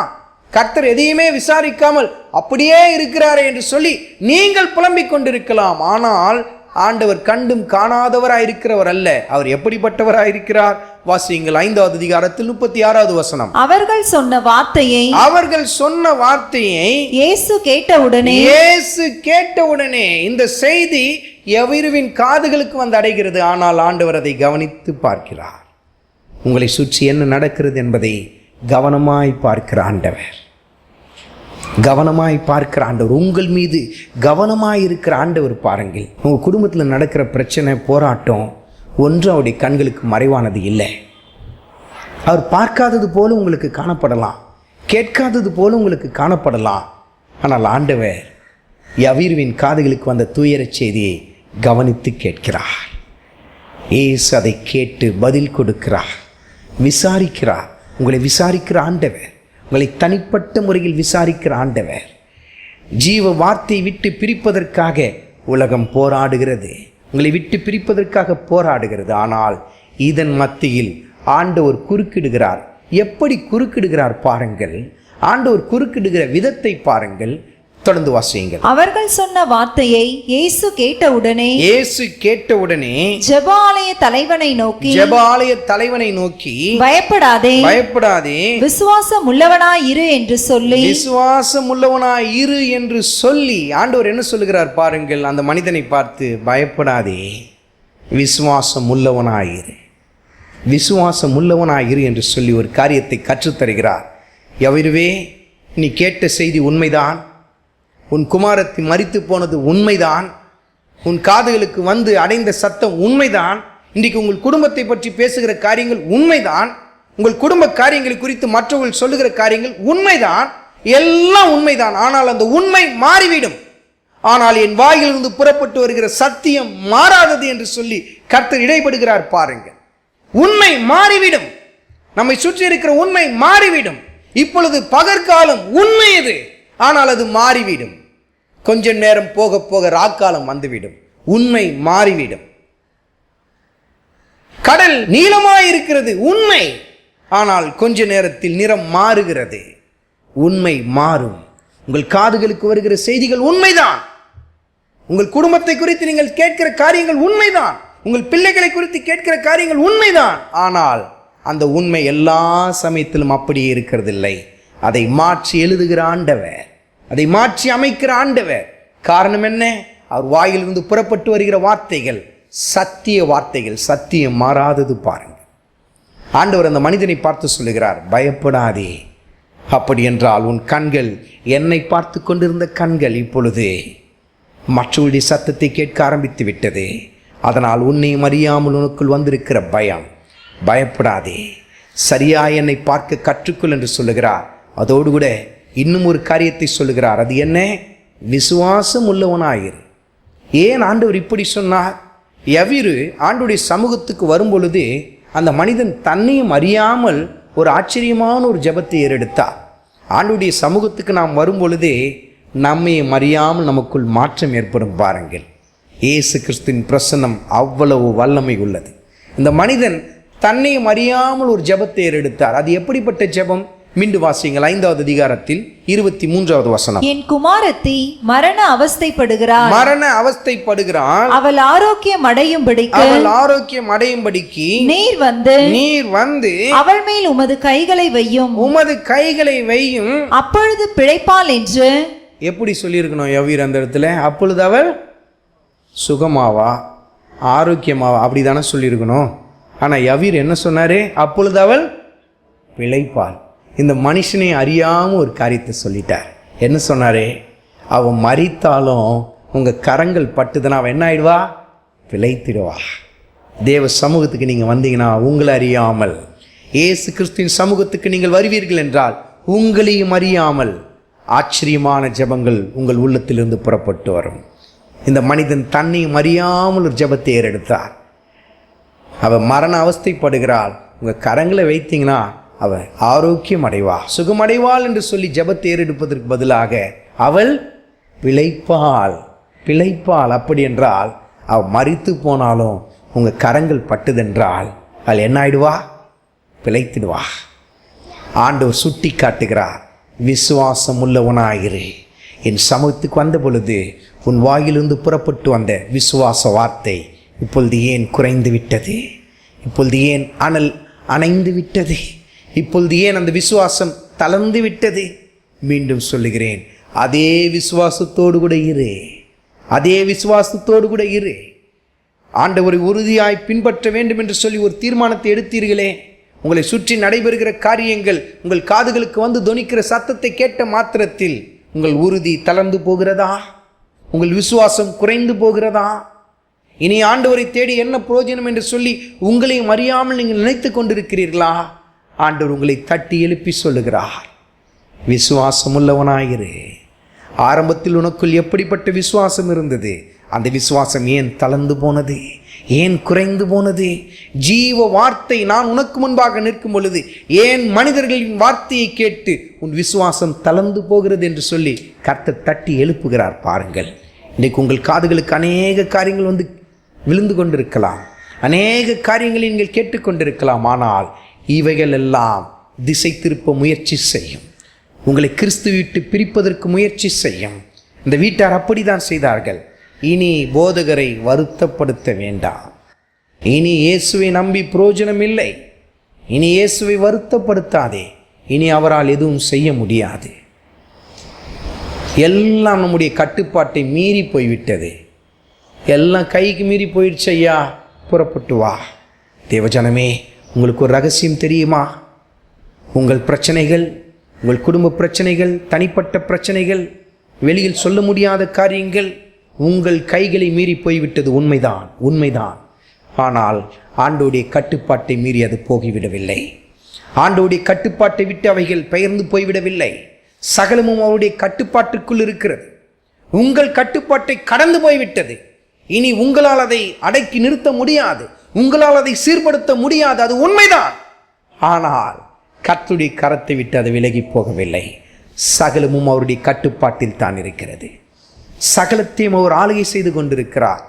கர்த்தர் எதையுமே விசாரிக்காமல் அப்படியே இருக்கிறாரே என்று சொல்லி நீங்கள் புலம்பிக் கொண்டிருக்கலாம். ஆனால் ஆண்டவர் கண்டும் காணாதவராயிருக்கிறவர் அல்ல. அவர் எப்படிப்பட்டவராயிருக்கிறார்? வாசியுங்கள் 5வது அதிகாரத்தில் 36வது வசனம். அவர்கள் சொன்ன வார்த்தையை இயேசு கேட்டவுடனே இந்த செய்தி யவீருவின் காதுகளுக்கு வந்து அடைகிறது. ஆனால் ஆண்டவர் அதை கவனித்து பார்க்கிறார். உங்களை சுற்றி என்ன நடக்கிறது என்பதை கவனமாய் பார்க்கிற ஆண்டவர். கவனமாய் பார்க்கிற ஆண்டவர், உங்கள் மீது கவனமாய் இருக்கிற ஆண்டவர் பாருங்கள். உங்கள் குடும்பத்தில் நடக்கிற பிரச்சனை, போராட்டம் ஒன்றும் அவருடைய கண்களுக்கு மறைவானது இல்லை. அவர் பார்க்காதது போல உங்களுக்கு காணப்படலாம், கேட்காதது போல உங்களுக்கு காணப்படலாம். ஆனால் ஆண்டவர் யவீருவின் காதுகளுக்கு வந்த துயர செய்தியை கவனித்து கேட்கிறார். இயேசு அதை கேட்டு பதில் கொடுக்கிறார், விசாரிக்கிறார். உங்களை விசாரிக்கிற ஆண்டவர், உங்களை தனிப்பட்ட முறையில் விசாரிக்கிற ஆண்டவர். ஜீவ வார்த்தை விட்டு பிரிப்பதற்காக உலகம் போராடுகிறது, உங்களை விட்டு பிரிப்பதற்காக போராடுகிறது. ஆனால் இதன் மத்தியில் ஆண்டவர் குறுக்கிடுகிறார். எப்படி குறுக்கிடுகிறார் பாருங்கள். ஆண்டவர் குறுக்கிடுகிற விதத்தை பாருங்கள். தொடர்ந்து வாசியுங்கள். அவர்கள் சொன்ன வார்த்தையை இயேசு கேட்டவுடனே ஜெபாலய தலைவனை நோக்கி பயப்படாதே விசுவாசம் உள்ளவனாய் இரு என்று சொல்லி ஆண்டவர் என்ன சொல்லுகிறார் பாருங்கள். அந்த மனிதனை பார்த்து, பயப்படாதே, விசுவாசம் உள்ளவனாய் இரு என்று சொல்லி ஒரு காரியத்தை கற்றுத்தருகிறார். யவீருவே, நீ கேட்ட செய்தி உண்மைதான். உன் குமாரத்தி மரித்து போனது உண்மைதான். உன் காதுகளுக்கு வந்து அடைந்த சத்தம் உண்மைதான். இன்றைக்கு உங்கள் குடும்பத்தை பற்றி பேசுகிற காரியங்கள் உண்மைதான். உங்கள் குடும்ப காரியங்களை குறித்து மற்றவர்கள் சொல்லுகிற காரியங்கள் உண்மைதான். எல்லாம் உண்மைதான். ஆனால் அந்த உண்மை மாறிவிடும். ஆனால் என் வாயிலிருந்து புறப்பட்டு வருகிற சத்தியம் மாறாதது என்று சொல்லி கர்த்தர் இடைப்படுகிறார் பாருங்கள். உண்மை மாறிவிடும். நம்மை சுற்றி இருக்கிற உண்மை மாறிவிடும். இப்பொழுது பகற்காலம் உண்மை இது, ஆனால் அது மாறிவிடும். கொஞ்ச நேரம் போக போக ராக்காலம் வந்துவிடும், உண்மை மாறிவிடும். கடல் நீளமாயிருக்கிறது உண்மை, ஆனால் கொஞ்ச நேரத்தில் நிறம் மாறுகிறது. உண்மை மாறும். உங்கள் காதுகளுக்கு வருகிற செய்திகள் உண்மைதான். உங்கள் குடும்பத்தை குறித்து நீங்கள் கேட்கிற காரியங்கள் உண்மைதான். உங்கள் பிள்ளைகளை குறித்து கேட்கிற காரியங்கள் உண்மைதான். ஆனால் அந்த உண்மை எல்லா சமயத்திலும் அப்படியே இருக்கிறதில்லை. அதை மாற்றி எழுதுகிற ஆண்டவர், அதை மாற்றி அமைக்கிற ஆண்டவர். காரணம் என்ன? அவர் வாயிலிருந்து புறப்பட்டு வருகிற வார்த்தைகள் சத்திய வார்த்தைகள், சத்தியம் மாறாதது பாருங்கள். ஆண்டவர் அந்த மனிதனை பார்த்து சொல்லுகிறார், பயப்படாதே. அப்படி என்றால் உன் கண்கள், என்னை பார்த்து கொண்டிருந்த கண்கள் இப்பொழுது மற்றவருடைய சத்தத்தை கேட்க ஆரம்பித்து விட்டது. அதனால் உன்னையும் அறியாமல் உனக்குள் வந்திருக்கிற பயம், பயப்படாதே, சரியாய் என்னை பார்க்க கற்றுக்கொள் என்று சொல்லுகிறார். அதோடு கூட இன்னும் ஒரு காரியத்தை சொல்லுகிறார். அது என்ன? விசுவாசம் உள்ளவனாயிரு. ஏன் ஆண்டவர் இப்படி சொன்னார்? யவீரு ஆண்டவருடைய சமூகத்துக்கு வரும் பொழுது அந்த மனிதன் தன்னையும் அறியாமல் ஒரு ஆச்சரியமான ஒரு ஜெபத்தை ஏறெடுத்தார். ஆண்டவருடைய சமூகத்துக்கு நாம் வரும் பொழுதே நம்மையும் அறியாமல் நமக்குள் மாற்றம் ஏற்படும் பாருங்கள். இயேசு கிறிஸ்துவின் பிரசன்னம் அவ்வளவு வல்லமை உள்ளது. இந்த மனிதன் தன்னையும் அறியாமல் ஒரு ஜெபத்தை ஏறெடுத்தார். அது எப்படிப்பட்ட ஜெபம்? மீண்டும் வாசியுங்கள். 5வது அதிகாரத்தில் 23வது வசனம். என் குமாரத்தி மரண அவஸ்தைப்படுகிறாள், அவள் ஆரோக்கியம் அடையும்படிக்கு நீர் வந்து அவள் மேல் உமது கைகளை வையும், அப்பொழுது பிழைப்பாள் என்று. எப்படி சொல்லியிருக்கணும் யவீர் அந்த இடத்துல? அப்பொழுது அவள் சுகமாவா, ஆரோக்கியமாவா, அப்படி தானே சொல்லியிருக்கணும். ஆனால் யவீர் என்ன சொன்னாரு? அப்பொழுது அவள் பிழைப்பாள். இந்த மனுஷனை அறியாமல் ஒரு காரியத்தை சொல்லிட்டார். என்ன சொன்னாரே? அவன் மரித்தாலும் உங்கள் கரங்கள் பட்டுதுன்னா அவன் என்ன ஆயிடுவா? பிழைத்திடுவா. தேவ சமூகத்துக்கு நீங்கள் வந்தீங்கன்னா உங்களை அறியாமல், இயேசு கிறிஸ்துவின் சமூகத்துக்கு நீங்கள் வருவீர்கள் என்றால் உங்களையும் அறியாமல் ஆச்சரியமான ஜெபங்கள் உங்கள் உள்ளத்திலிருந்து புறப்பட்டு வரும். இந்த மனிதன் தன்னையும் அறியாமல் ஒரு ஜெபத்தை ஏறெடுத்தார். அவள் மரண அவஸ்தைப்படுகிறாள். உங்கள் கரங்களை வைத்தீங்கன்னா அவள் ஆரோக்கியம் அடைவா, சுகமடைவாள் என்று சொல்லி ஜெபத்தை ஏறெடுப்பதற்கு பதிலாக அவள் பிழைப்பாள். அப்படி என்றால் அவள் மரித்து போனாலும் உங்கள் கரங்கள் பட்டுதென்றால் அவள் என்ன ஆயிடுவா? பிழைத்திடுவா. ஆண்டவர் சுட்டி காட்டுகிறார், விசுவாசம் உள்ளவனாயிரு. என் சமூகத்துக்கு வந்த பொழுது உன் வாயிலிருந்து புறப்பட்டு வந்த விசுவாச வார்த்தை இப்பொழுது ஏன் குறைந்து விட்டது? இப்பொழுது ஏன் அணைந்து விட்டது? இப்பொழுது ஏன் அந்த விசுவாசம் தளர்ந்து விட்டது? மீண்டும் சொல்லுகிறேன், அதே விசுவாசத்தோடு கூட இரு. ஆண்டவரை உறுதியாய் பின்பற்ற வேண்டும் என்று சொல்லி ஒரு தீர்மானத்தை எடுத்தீர்களே, உங்களை சுற்றி நடைபெறுகிற காரியங்கள் உங்கள் காதுகளுக்கு வந்து தொனிக்கிற சத்தத்தை கேட்ட மாத்திரத்தில் உங்கள் உறுதி தளர்ந்து போகிறதா? உங்கள் விசுவாசம் குறைந்து போகிறதா? இனி ஆண்டவரை தேடி என்ன பிரயோஜனம் என்று சொல்லி உங்களையும் அறியாமல் நீங்கள் நினைத்து கொண்டிருக்கிறீர்களா? ஆண்டவர் உங்களை தட்டி எழுப்பி சொல்லுகிறார், விசுவாசம் உள்ளவனாயிரு. ஆரம்பத்தில் உனக்குள் எப்படிப்பட்ட விசுவாசம் இருந்தது? அந்த விசுவாசம் ஏன் தளர்ந்து போனது? ஏன் குறைந்து போனது? ஜீவ வார்த்தை நான் உனக்கு முன்பாக நிற்கும் பொழுது ஏன் மனிதர்களின் வார்த்தையை கேட்டு உன் விசுவாசம் தளர்ந்து போகிறது என்று சொல்லி கர்த்தர் தட்டி எழுப்புகிறார். பாருங்கள், இன்றைக்கு உங்கள் காதுகளுக்கு அநேக காரியங்கள் வந்து விழுந்து கொண்டிருக்கலாம், அநேக காரியங்களை நீங்கள் கேட்டுக்கொண்டிருக்கலாம். ஆனால் இவைகள் எல்லாம் திசை திருப்ப முயற்சி செய்யும், உங்களை கிறிஸ்து விட்டு பிரிப்பதற்கு முயற்சி செய்யும். இந்த வீட்டார் அப்படித்தான் செய்தார்கள். இனி போதகரை வருத்தப்படுத்த வேண்டாம், இனி இயேசுவை நம்பி பிரயோஜனம் இல்லை, இனி இயேசுவை வருத்தப்படுத்தாதே, இனி அவரால் எதுவும் செய்ய முடியாது. எல்லாம் நம்முடைய கட்டுப்பாட்டை மீறி போய்விட்டது, எல்லாம் கைக்கு மீறி போயிடுச்சு. ஐயா, புறப்பட்டு வா. தேவஜனமே, உங்களுக்கு ஒரு ரகசியம் தெரியுமா? உங்கள் பிரச்சனைகள், உங்கள் குடும்ப பிரச்சனைகள், தனிப்பட்ட பிரச்சனைகள், வெளியில் சொல்ல முடியாத காரியங்கள் உங்கள் கைகளை மீறி போய்விட்டது. உண்மைதான். ஆனால் ஆண்டோடைய கட்டுப்பாட்டை மீறி அது போகிவிடவில்லை. ஆண்டோடைய கட்டுப்பாட்டை விட்டு அவைகள் பெயர்ந்து போய்விடவில்லை. சகலமும் அவருடைய கட்டுப்பாட்டுக்குள் இருக்கிறது. உங்கள் கட்டுப்பாட்டை கடந்து போய்விட்டது. இனி உங்களால் அதை அடக்கி நிறுத்த முடியாது, உங்களால் அதை சீர்படுத்த முடியாது. அது உண்மைதான். ஆனால் கர்த்தருடைய கரத்தை விட்டு அது விலகி போகவில்லை. சகலமும் அவருடைய கட்டுப்பாட்டில் தான் இருக்கிறது. சகலத்தையும் அவர் ஆளுகை செய்து கொண்டிருக்கிறார்.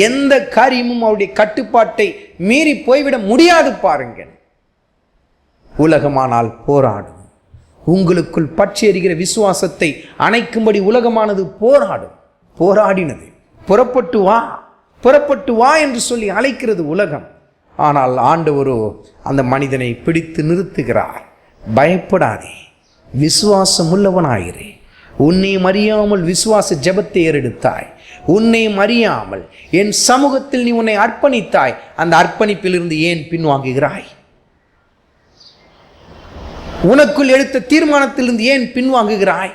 எந்த காரியமும் அவருடைய கட்டுப்பாட்டை மீறி போய்விட முடியாது. பாருங்கள், உலகமானால் போராடும். உங்களுக்குள் பற்றி எறிகிற விசுவாசத்தை அணைக்கும்படி உலகமானது போராடினது. புறப்பட்டு வா என்று சொல்லி அழைக்கிறது உலகம். ஆனால் ஆண்டவரோ அந்த மனிதனை பிடித்து நிறுத்துகிறார். பயப்படாதே, விசுவாசம் உள்ளவனாயிரு. உன்னை அறியாமல் விசுவாச ஜெபத்தை ஏறெடுத்தாய், உன்னை அறியாமல் என் சமூகத்தில் நீ உன்னை அர்ப்பணித்தாய். அந்த அர்ப்பணிப்பிலிருந்து ஏன் பின்வாங்குகிறாய்? உனக்குள் எடுத்த தீர்மானத்திலிருந்து ஏன் பின்வாங்குகிறாய்?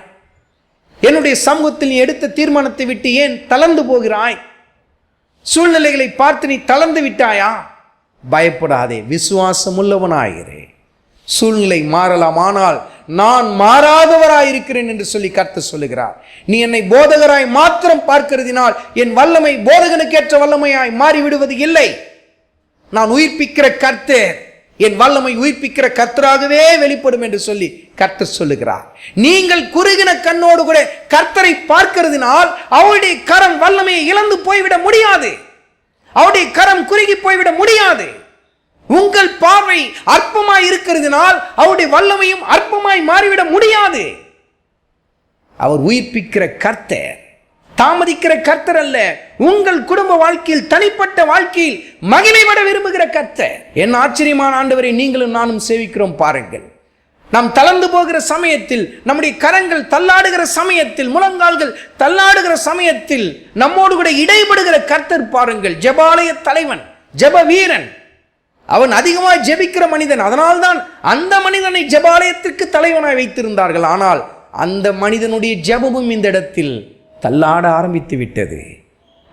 என்னுடைய சமூகத்தில் நீ எடுத்த தீர்மானத்தை விட்டு ஏன் தளர்ந்து போகிறாய்? சூழ்நிலைகளை பார்த்து நீ தளர்ந்து விட்டாயா? பயப்படாதே, விசுவாசம் உள்ளவனாயிரு. சூழ்நிலை மாறலாம், ஆனால் நான் மாறாதவராயிருக்கிறேன் என்று சொல்லி கர்த்தர் சொல்லுகிறார். நீ என்னை போதகராய் மாத்திரம் பார்க்கிறதினால் என் வல்லமை போதகனுக்கேற்ற வல்லமையாய் மாறிவிடுவது இல்லை. நான் உயிர்ப்பிக்கிற கர்த்தர், என் வல்லமை உயிர்ப்பிக்கிற கர்த்தராகவே வெளிப்படும் என்று சொல்லி கர்த்தர் சொல்லுகிறார். நீங்கள் குறுகின கண்ணோடு கூட கர்த்தரை பார்க்கிறதினால் அவருடைய கரம் வல்லமையை இழந்து போய்விட முடியாது, அவருடைய கரம் குறுகி போய்விட முடியாது. உங்கள் பார்வை அற்பமாய் இருக்கிறதினால் அவருடைய வல்லமையும் அற்பமாய் மாறிவிட முடியாது. அவர் உயிர்ப்பிக்கிற கர்த்தர், தாமதிக்கிற கர்த்தர் அல்ல. உங்கள் குடும்ப வாழ்க்கையில், தனிப்பட்ட வாழ்க்கையில் மகிமைப்பட விரும்புகிற கர்த்தர். என் ஆச்சரியமான ஆண்டவரை நீங்களும் நானும் சேவிக்கிறோம். பாருங்கள், நாம் தளர்ந்து போகிற சமயத்தில், நம்முடைய கரங்கள் தள்ளாடுகிற சமயத்தில், முழங்கால்கள் தள்ளாடுகிற சமயத்தில் நம்மோடு கூட இடைபடுகிற கர்த்தர். பாருங்கள், ஜெபாலய தலைவன், ஜெப வீரன், அவன் அதிகமாக ஜெபிக்கிற மனிதன். அதனால்தான் அந்த மனிதனை ஜெபாலயத்திற்கு தலைவனாய் வைத்திருந்தார்கள். ஆனால் அந்த மனிதனுடைய ஜெபமும் இந்த இடத்தில் தள்ளாட ஆரம்பித்து விட்டது.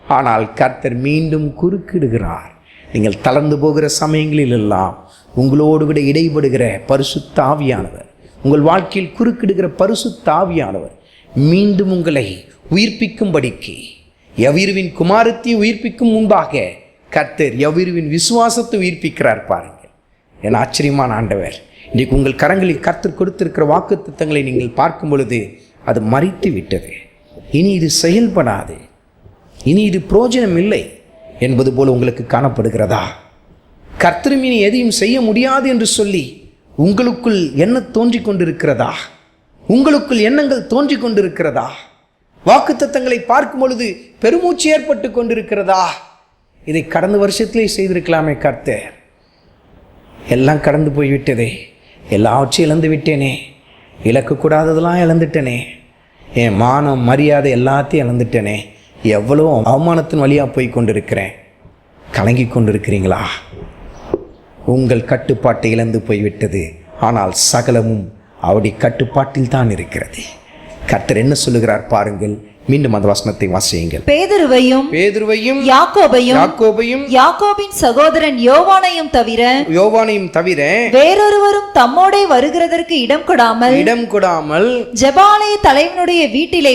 ஆனால் கர்த்தர் மீண்டும் குறுக்கிடுகிறார். நீங்கள் தளர்ந்து போகிற சமயங்களில் எல்லாம் உங்களோடு கூட இடைபடுகிற பரிசுத்த ஆவியானவர், உங்கள் வாழ்க்கையில் குறுக்கிடுகிற பரிசுத்த ஆவியானவர் மீண்டும் உங்களை உயிர்ப்பிக்கும்படிக்கு, யவீருவின் குமாரத்தை உயிர்ப்பிக்கும் முன்பாக கர்த்தர் யவீருவின் விசுவாசத்தை உயிர்ப்பிக்கிறார். பாருங்கள், என் ஆச்சரியமான ஆண்டவர். இன்றைக்கு உங்கள் கரங்களில் கர்த்தர் கொடுத்திருக்கிற வாக்குத்தத்தங்களை நீங்கள் பார்க்கும் பொழுது அது மறித்து விட்டது. இனி இது செயல்படாது, இனி இது பிரயோஜனம் இல்லை என்பது போல உங்களுக்கு காணப்படுகிறதா? கர்த்தரும் இனி எதையும் செய்ய முடியாது என்று சொல்லி உங்களுக்குள் என்ன தோன்றிக் கொண்டிருக்கிறதா? உங்களுக்குள் எண்ணங்கள் தோன்றிக் கொண்டிருக்கிறதா? வாக்குத்தத்தங்களை பார்க்கும் பொழுது பெருமூச்சு ஏற்பட்டு கொண்டிருக்கிறதா? இதை கடந்த வருஷத்திலே செய்திருக்கலாமே கர்த்தர், எல்லாம் கடந்து போய்விட்டதே, எல்லாவற்றையும் இழந்து விட்டேனே, இழக்கக்கூடாததெல்லாம் இழந்துட்டேனே, என் மானம் மரியாதை எல்லாத்தையும் இழந்துட்டேனே, எவ்வளோ அவமானத்தின் வழியாக போய் கொண்டிருக்கிறேன். கலங்கி கொண்டிருக்கிறீங்களா? உங்கள் கட்டுப்பாட்டை இழந்து போய்விட்டது. ஆனால் சகலமும் அவருடைய கட்டுப்பாட்டில் தான் இருக்கிறது. கர்த்தர் என்ன சொல்லுகிறார் பாருங்கள். மீண்டும் அந்த வசனத்தை வாசியுங்கள். பேதுருவையும் யாக்கோபையும் யாக்கோபின் சகோதரன் யோவானையும் தவிர வேறொருவரும் தம்மோடே வருகிறதற்கு இடம் கொடாமல் ஜெபாலய தலைவனுடைய வீட்டிலே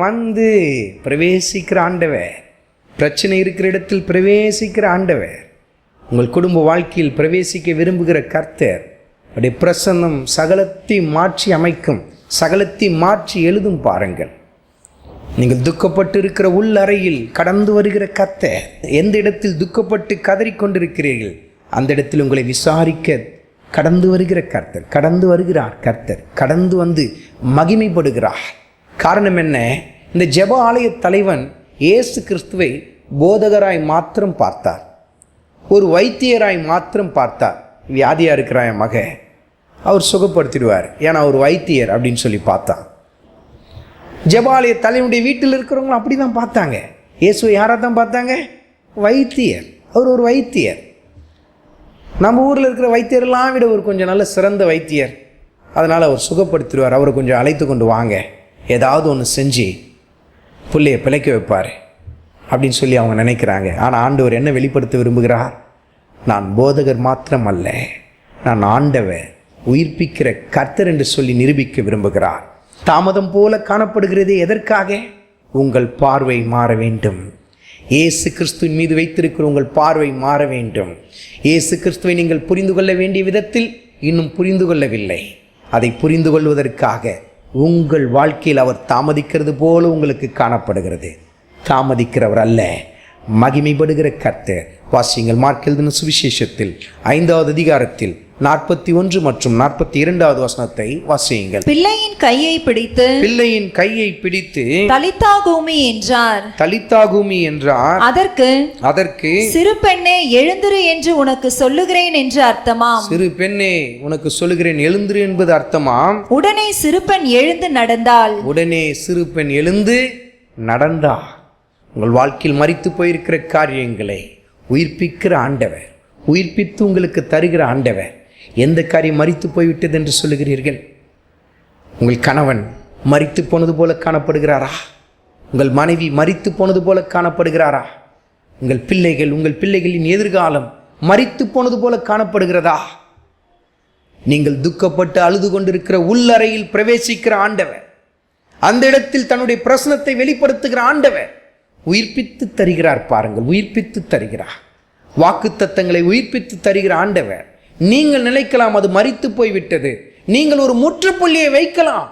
வந்து பிரவேசிக்கிற ஆண்டவர், பிரச்சனை இருக்கிற இடத்தில் பிரவேசிக்கிற ஆண்டவர், உங்கள் குடும்ப வாழ்க்கையில் பிரவேசிக்க விரும்புகிற கர்த்தர், அவருடைய பிரசன்னம் சகலத்தை மாற்றி அமைக்கும், சகலத்தை மாற்றி எழுதும். பாருங்கள், நீங்கள் துக்கப்பட்டு இருக்கிற உள்ளறையில் கடந்து வருகிற கர்த்தர், எந்த இடத்தில் துக்கப்பட்டு கதறிக்கொண்டிருக்கிறீர்கள் அந்த இடத்தில் உங்களை விசாரிக்க கடந்து வருகிற கர்த்தர், கடந்து வருகிறார் கர்த்தர், கடந்து வந்து மகிமைப்படுகிறார். காரணம் என்ன? இந்த ஜெப ஆலய தலைவன் இயேசு கிறிஸ்துவை போதகராய் மாத்திரம் பார்த்தார், ஒரு வைத்தியராய் மாத்திரம் பார்த்தார். வியாதியா இருக்கிறான் என் மக, அவர் சுகப்படுத்திடுவார், ஏன்னா அவர் வைத்தியர் அப்படின்னு சொல்லி பார்த்தான். ஜெபாலய தலைவனுடைய வீட்டில் இருக்கிறவங்களும் அப்படி தான் பார்த்தாங்க. இயேசுவை யாராக தான் பார்த்தாங்க? வைத்தியர். அவர் ஒரு வைத்தியர். நம்ம ஊரில் இருக்கிற வைத்தியரெல்லாம் விட ஒரு கொஞ்சம் நல்ல சிறந்த வைத்தியர். அதனால் அவர் சுகப்படுத்திடுவார். அவரை கொஞ்சம் அழைத்து கொண்டு வாங்க, ஏதாவது ஒன்று செஞ்சு புள்ளையை பிழைக்க வைப்பார் அப்படின்னு சொல்லி அவங்க நினைக்கிறாங்க. ஆனால் ஆண்டவர் என்ன வெளிப்படுத்த விரும்புகிறார்? நான் போதகர் மாத்திரம் அல்ல, நான் ஆண்டவர், உயிர்ப்பிக்கிற கர்த்தர் என்று சொல்லி நிரூபிக்க விரும்புகிறார். தாமதம் போல காணப்படுகிறது. எதற்காக? உங்கள் பார்வை மாற வேண்டும். இயேசு கிறிஸ்துவின் மீது வைத்திருக்கிற உங்கள் பார்வை மாற வேண்டும். இயேசு கிறிஸ்துவை நீங்கள் புரிந்து கொள்ள வேண்டிய விதத்தில் இன்னும் புரிந்து கொள்ளவில்லை. அதை புரிந்து கொள்வதற்காக உங்கள் வாழ்க்கையில் அவர் தாமதிக்கிறது போல உங்களுக்கு காணப்படுகிறது. தாமதிக்கிறவர் அல்ல, மகிமைப்படுகிற கர்த்தர். வாசியுங்கள், மார்க் எழுதின சுவிசேஷத்தில் 5வது அதிகாரத்தில் 41 மற்றும் 42வது வசனத்தை வாசியுங்கள். பிள்ளையின் கையை பிடித்து தலித்தா கூமி என்றார். அதற்கு சிறு பெண்ணே எழுந்திரு என்று உனக்கு சொல்லுகிறேன் என்று அர்த்தமாம். சிறு பெண்ணே உனக்கு சொல்லுகிறேன் எழுந்திரு என்பது அர்த்தமாம். உடனே சிறு பெண் எழுந்து நடந்தாள். உங்கள் வாழ்க்கையில் மரித்து போயிருக்கிற காரியங்களை உயிர்ப்பிக்கிற ஆண்டவர், உயிர்ப்பித்து உங்களுக்கு தருகிற ஆண்டவர். எந்த காரியம் மரித்து போய்விட்டது என்று சொல்லுகிறீர்கள்? உங்கள் கணவன் மரித்து போனது போல காணப்படுகிறாரா? உங்கள் மனைவி மரித்து போனது போல காணப்படுகிறாரா? உங்கள் பிள்ளைகளின் எதிர்காலம் மரித்து போனது போல காணப்படுகிறதா? நீங்கள் துக்கப்பட்டு அழுது கொண்டிருக்கிற உள்ளறையில் பிரவேசிக்கிற ஆண்டவர், அந்த இடத்தில் தன்னுடைய பிரசனத்தை வெளிப்படுத்துகிற ஆண்டவர் உயிர்ப்பித்து தருகிறார். பாருங்கள், உயிர்ப்பித்து தருகிறார். வாக்குத்தத்தங்களை உயிர்ப்பித்து தருகிற ஆண்டவர். நீங்கள் நினைக்கலாம் அது மரித்து போய்விட்டது, நீங்கள் ஒரு முற்றுப்புள்ளியை வைக்கலாம்.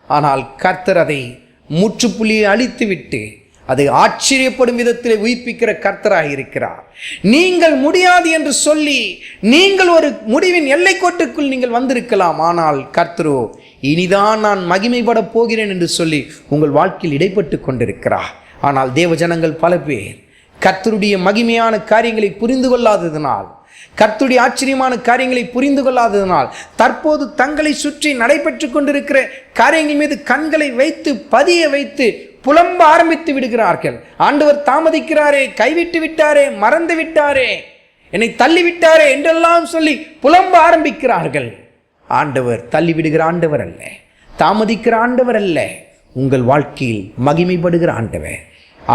ஆனால் கர்த்தர் அதை முற்றுப்புள்ளியை அழித்துவிட்டு அதை ஆச்சரியப்படும் விதத்தில் உயிர்ப்பிக்கிற கர்த்தராக இருக்கிறார். நீங்கள் முடியாது என்று சொல்லி நீங்கள் ஒரு முடிவின் எல்லைக்கோட்டுக்குள் நீங்கள் வந்திருக்கலாம். ஆனால் கர்த்தரோ இனிதான் நான் மகிமைப்பட போகிறேன் என்று சொல்லி உங்கள் வாழ்க்கையில் இடைப்பட்டு கொண்டிருக்கிறார். ஆனால் தேவ ஜனங்கள் பல பேர் கர்த்தருடைய மகிமையான காரியங்களை புரிந்து கொள்ளாததினால், கர்த்தருடைய ஆச்சரியமான காரியங்களை புரிந்து கொள்ளாததினால், தற்போது தங்களை சுற்றி நடைபெற்று கொண்டிருக்கிற காரியங்கள் மீது கண்களை வைத்து பதிய வைத்து புலம்ப ஆரம்பித்து விடுகிறார்கள். ஆண்டவர் தாமதிக்கிறாரே, கைவிட்டு விட்டாரே, மறந்து விட்டாரே, என்னை தள்ளிவிட்டாரே என்றெல்லாம் சொல்லி புலம்ப ஆரம்பிக்கிறார்கள். ஆண்டவர் தள்ளிவிடுகிற ஆண்டவர் அல்ல, தாமதிக்கிற ஆண்டவர் அல்ல, உங்கள் வாழ்க்கையில் மகிமைப்படுகிற ஆண்டவர்.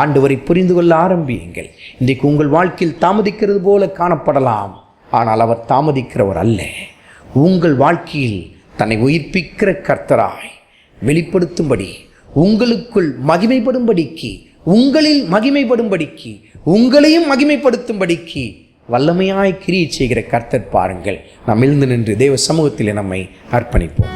ஆண்டவரை புரிந்து கொள்ள ஆரம்பியுங்கள். இன்றைக்கு உங்கள் வாழ்க்கையில் தாமதிக்கிறது போல காணப்படலாம், ஆனால் அவர் தாமதிக்கிறவர் அல்ல. உங்கள் வாழ்க்கையில் தன்னை உயிர்ப்பிக்கிற கர்த்தராய் வெளிப்படுத்தும்படி, உங்களுக்குள் மகிமைப்படும்படிக்கு, உங்களில் மகிமைப்படும்படிக்கு, உங்களையும் மகிமைப்படுத்தும்படிக்கு வல்லமையாய் கிரியை செய்கிற கர்த்தர். பாருங்கள், நாம் எழுந்து நின்று தேவ சமூகத்தில் நம்மை அர்ப்பணிப்போம்.